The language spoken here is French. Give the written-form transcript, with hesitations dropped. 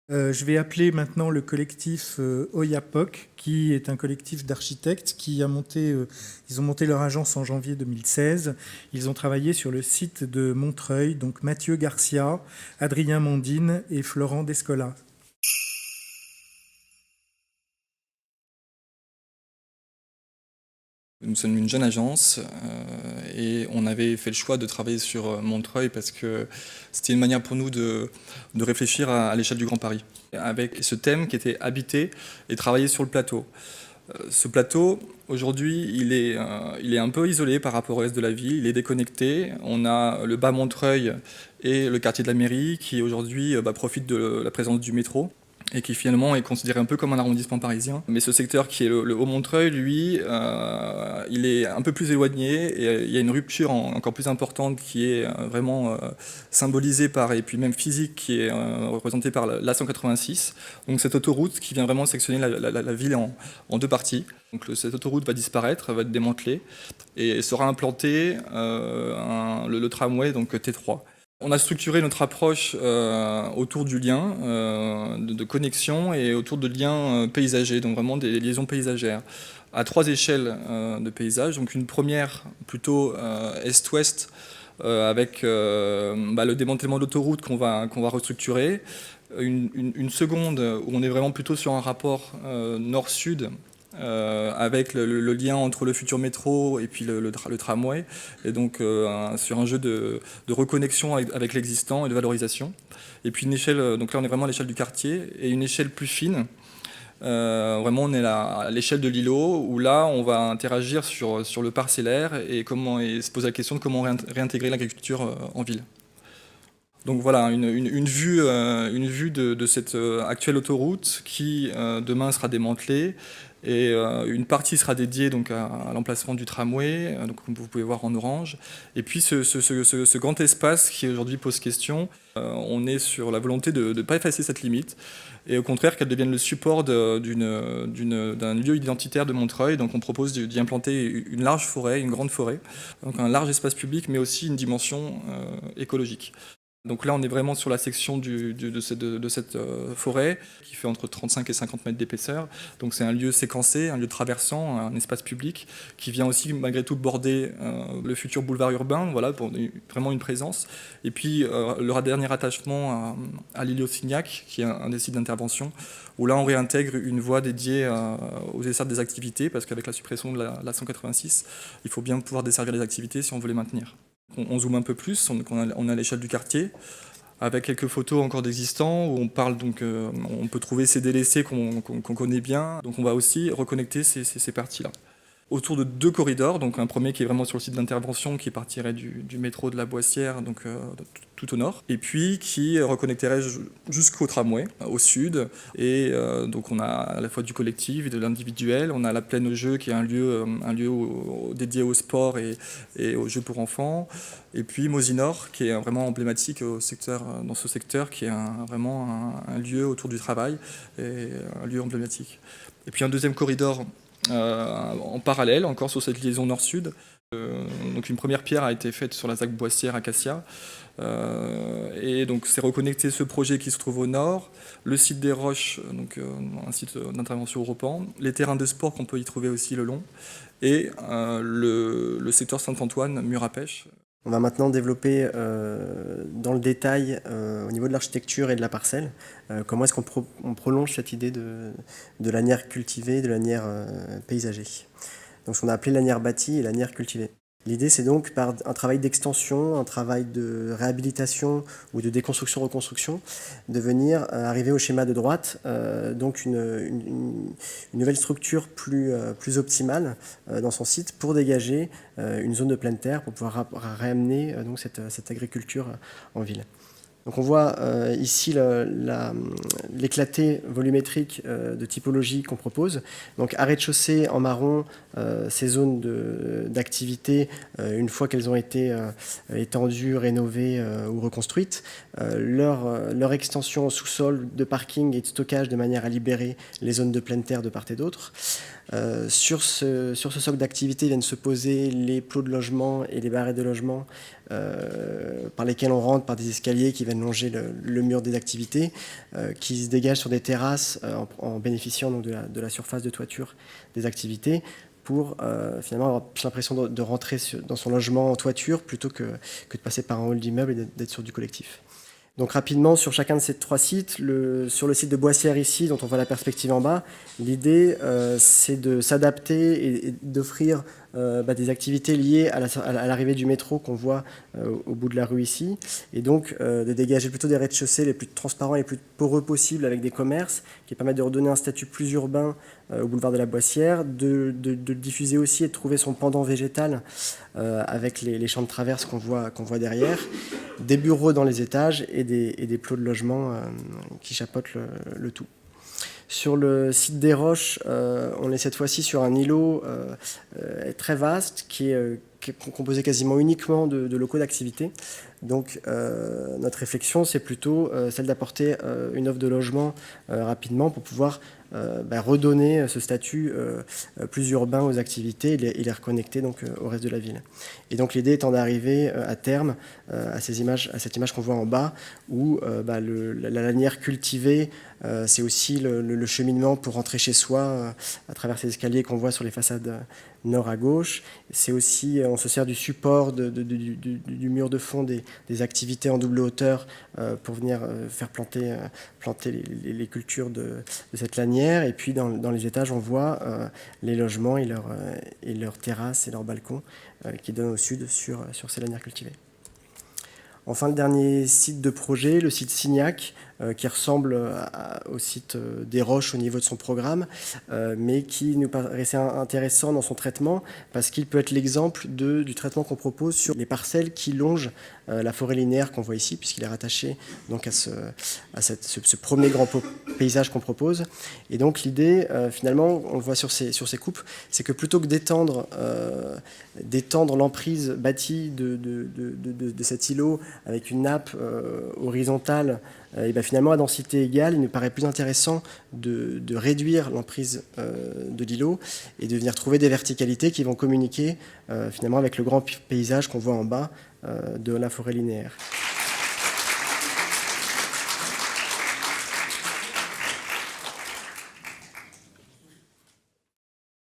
Je vais appeler maintenant le collectif Oyapoc, qui est un collectif d'architectes qui a monté, ils ont monté leur agence en janvier 2016. Ils ont travaillé sur le site de Montreuil, donc Mathieu Garcia, Adrien Mondine et Florent Descola. Nous sommes une jeune agence et on avait fait le choix de travailler sur Montreuil parce que c'était une manière pour nous de réfléchir à l'échelle du Grand Paris, avec ce thème qui était habiter et travailler sur le plateau. Ce plateau, aujourd'hui, il est un peu isolé par rapport au reste de la ville, il est déconnecté. On a le bas Montreuil et le quartier de la mairie qui aujourd'hui profitent de la présence du métro et qui finalement est considéré un peu comme un arrondissement parisien. Mais ce secteur qui est le Haut-Montreuil, lui, il est un peu plus éloigné et il y a une rupture encore plus importante qui est vraiment symbolisée par, et puis même physique, qui est représentée par l'A186. Donc cette autoroute qui vient vraiment sectionner la ville en deux parties. Donc cette autoroute va disparaître, va être démantelée et sera implanté le tramway, donc T3. On a structuré notre approche autour du lien de connexion et autour de liens paysagers, donc vraiment des liaisons paysagères, à trois échelles de paysage. Donc une première plutôt est-ouest avec le démantèlement de l'autoroute qu'on va restructurer. Une seconde où on est vraiment plutôt sur un rapport nord-sud, avec le lien entre le futur métro et puis le tramway, et donc sur un jeu de reconnexion avec l'existant et de valorisation. Et puis une échelle, donc là on est vraiment à l'échelle du quartier, et une échelle plus fine, vraiment on est à l'échelle de l'îlot, où là on va interagir sur le parcellaire et se poser la question de comment réintégrer l'agriculture en ville. Donc voilà, une vue de cette actuelle autoroute qui demain sera démantelée, et une partie sera dédiée donc à l'emplacement du tramway, donc comme vous pouvez voir en orange. Et puis ce grand espace qui aujourd'hui pose question, on est sur la volonté de ne pas effacer cette limite, et au contraire qu'elle devienne le support d'un lieu identitaire de Montreuil. Donc on propose d'y implanter une large forêt, une grande forêt, donc un large espace public, mais aussi une dimension écologique. Donc là, on est vraiment sur la section de cette forêt qui fait entre 35 et 50 mètres d'épaisseur. Donc c'est un lieu séquencé, un lieu traversant, un espace public qui vient aussi malgré tout border le futur boulevard urbain, voilà, pour vraiment une présence. Et puis le dernier attachement à l'îlot Signac, qui est un des sites d'intervention, où là on réintègre une voie dédiée aux dessertes des activités, parce qu'avec la suppression de la 186, il faut bien pouvoir desservir les activités si on veut les maintenir. On zoome un peu plus, on a l'échelle du quartier, avec quelques photos encore d'existants, où on parle donc, on peut trouver ces délaissés qu'on connaît bien. Donc on va aussi reconnecter ces parties-là. Autour de deux corridors, donc un premier qui est vraiment sur le site d'intervention, qui partirait du métro de la Boissière, donc tout au nord, et puis qui reconnecterait jusqu'au tramway, au sud. Et donc on a à la fois du collectif et de l'individuel. On a la Plaine aux Jeux, qui est un lieu dédié au sport et aux jeux pour enfants. Et puis Mosinor, qui est vraiment emblématique dans ce secteur, qui est vraiment un lieu autour du travail, et un lieu emblématique. Et puis un deuxième corridor en parallèle, encore sur cette liaison nord-sud. Donc une première pierre a été faite sur la ZAC Boissière à Cassia. Et donc c'est reconnecter ce projet qui se trouve au nord, le site des Roches, donc un site d'intervention européen, les terrains de sport qu'on peut y trouver aussi le long, et le secteur Saint-Antoine, mur à pêche. On va maintenant développer dans le détail au niveau de l'architecture et de la parcelle, comment est-ce qu'on prolonge cette idée de lanière cultivée, de lanière paysagée. Donc ce qu'on a appelé lanière bâtie et lanière cultivée. L'idée, c'est donc par un travail d'extension, un travail de réhabilitation ou de déconstruction-reconstruction, de venir arriver au schéma de droite, donc une nouvelle structure plus optimale dans son site pour dégager une zone de pleine terre, pour pouvoir réamener donc cette agriculture en ville. Donc on voit ici l'éclaté volumétrique de typologie qu'on propose. Donc arrêt de chaussée en marron, ces zones d'activité, une fois qu'elles ont été étendues, rénovées ou reconstruites, leur extension au sous-sol de parking et de stockage de manière à libérer les zones de pleine terre de part et d'autre. Sur ce socle d'activité viennent se poser les plots de logement et les barrettes de logement par lesquels on rentre par des escaliers qui viennent longer le mur des activités, qui se dégagent sur des terrasses en bénéficiant donc de la surface de toiture des activités, pour finalement avoir plus l'impression de rentrer dans son logement en toiture plutôt que de passer par un hall d'immeuble et d'être sur du collectif. Donc rapidement, sur chacun de ces 3 sites, sur le site de Boissière ici, dont on voit la perspective en bas, l'idée c'est de s'adapter et d'offrir des activités liées à l'arrivée du métro qu'on voit au bout de la rue ici, et donc de dégager plutôt des rez-de-chaussée les plus transparents et les plus poreux possibles avec des commerces qui permettent de redonner un statut plus urbain au boulevard de la Boissière, de diffuser aussi et de trouver son pendant végétal avec les champs de traverse qu'on voit derrière, des bureaux dans les étages et des plots de logement qui chapeautent le tout. Sur le site des Roches, on est cette fois-ci sur un îlot très vaste qui est composé quasiment uniquement de locaux d'activité. Donc notre réflexion, c'est plutôt celle d'apporter une offre de logement rapidement pour pouvoir redonner ce statut plus urbain aux activités et les reconnecter donc, au reste de la ville. Et donc l'idée étant d'arriver à terme à cette image qu'on voit en bas, où la lanière cultivée, c'est aussi le cheminement pour rentrer chez soi à travers ces escaliers qu'on voit sur les façades nord à gauche. C'est aussi, on se sert du support du mur de fond des activités en double hauteur pour venir faire planter les cultures de cette lanière. Et puis dans les étages, on voit les logements et leurs terrasses et leurs balcons qui donnent au sud sur ces lanières cultivées. Enfin, le dernier site de projet, le site Signac, qui ressemble au site des Roches au niveau de son programme, mais qui nous paraissait intéressant dans son traitement, parce qu'il peut être l'exemple du traitement qu'on propose sur les parcelles qui longent la forêt linéaire qu'on voit ici, puisqu'il est rattaché donc à ce premier grand paysage qu'on propose. Et donc l'idée, finalement, on le voit sur ces coupes, c'est que plutôt que d'étendre l'emprise bâtie de cet îlot avec une nappe horizontale, et finalement à densité égale, il nous paraît plus intéressant de réduire l'emprise de l'îlot et de venir trouver des verticalités qui vont communiquer finalement avec le grand paysage qu'on voit en bas de la forêt linéaire.